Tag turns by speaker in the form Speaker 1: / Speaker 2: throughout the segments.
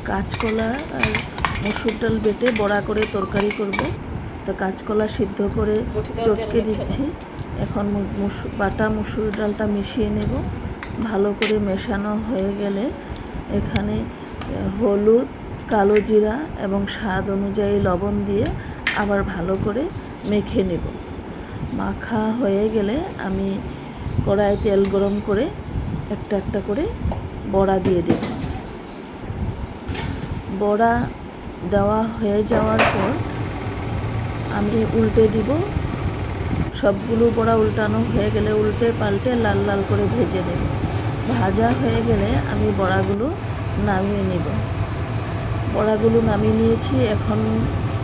Speaker 1: কাঁচকলা আর মসুর ডাল বেটে বড়া করে তরকারি করব। তো কাঁচকলা সিদ্ধ করে চটকে দিচ্ছি। এখন বাটা মসুর ডালটা মিশিয়ে নেব। ভালো করে মেশানো হয়ে গেলে এখানে হলুদ, কালো জিরা এবং স্বাদ অনুযায়ী লবণ দিয়ে আবার ভালো করে মেখে নেব। মাখা হয়ে গেলে আমি কড়াইয়ে তেল গরম করে একটা একটা করে বড়া দিয়ে দেব। বড়া দেওয়া হয়ে যাওয়ার পর আমি উল্টে দিব। সবগুলো বড়া উল্টানো হয়ে গেলে উল্টে পাল্টে লাল লাল করে ভেজে নেব। ভাজা হয়ে গেলে আমি বড়াগুলো নামিয়ে নেব। বড়াগুলো নামিয়ে নিয়েছি। এখন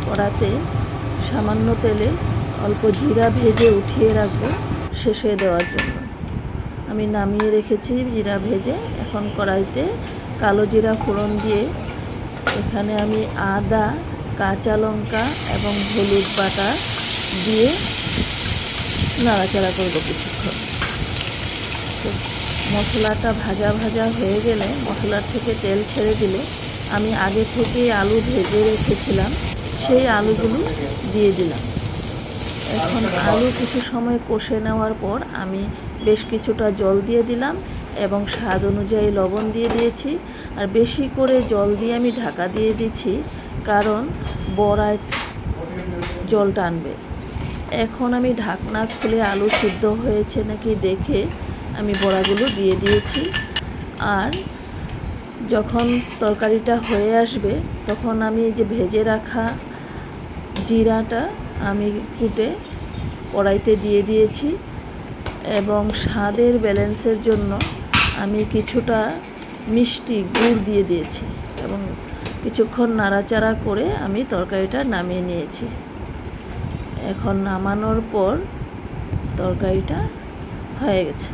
Speaker 1: কড়াতে সামান্য তেলে অল্প জিরা ভেজে উঠিয়ে রাখবো শেষে দেওয়ার জন্য। আমি নামিয়ে রেখেছি জিরা ভেজে। এখন কড়াইতে কালো জিরা ফোড়ন দিয়ে এখানে আমি আদা, কাঁচা লঙ্কা এবং হলুদ বাটা দিয়ে নাড়াচাড়া করব কিছুক্ষণ। তো মশলাটা ভাজা ভাজা হয়ে গেলে, মশলার থেকে তেল ছেড়ে দিলে আমি আগে থেকেই আলু ভেজে রেখেছিলাম, সেই আলুগুলো দিয়ে দিলাম। এখন আলু কিছু সময় কষে নেওয়ার পর আমি বেশ কিছুটা জল দিয়ে দিলাম এবং স্বাদ অনুযায়ী লবণ দিয়ে দিয়েছি। আর বেশি করে জল দিয়ে আমি ঢাকা দিয়ে দিচ্ছি, কারণ বড়ায় জল টানবে। এখন আমি ঢাকনা খুলে আলু সিদ্ধ হয়েছে নাকি দেখে আমি বড়াগুলো দিয়ে দিয়েছি। আর যখন তরকারিটা হয়ে আসবে তখন আমি যে ভেজে রাখা জিরাটা আমি কুটে কড়াইতে দিয়ে দিয়েছি এবং স্বাদের ব্যালেন্সের জন্য আমি কিছুটা মিষ্টি গুড় দিয়ে দিয়েছি এবং কিছুক্ষণ নাড়াচাড়া করে আমি তরকারিটা নামিয়ে নিয়েছি। এখন নামানোর পর তরকারিটা হয়ে গেছে।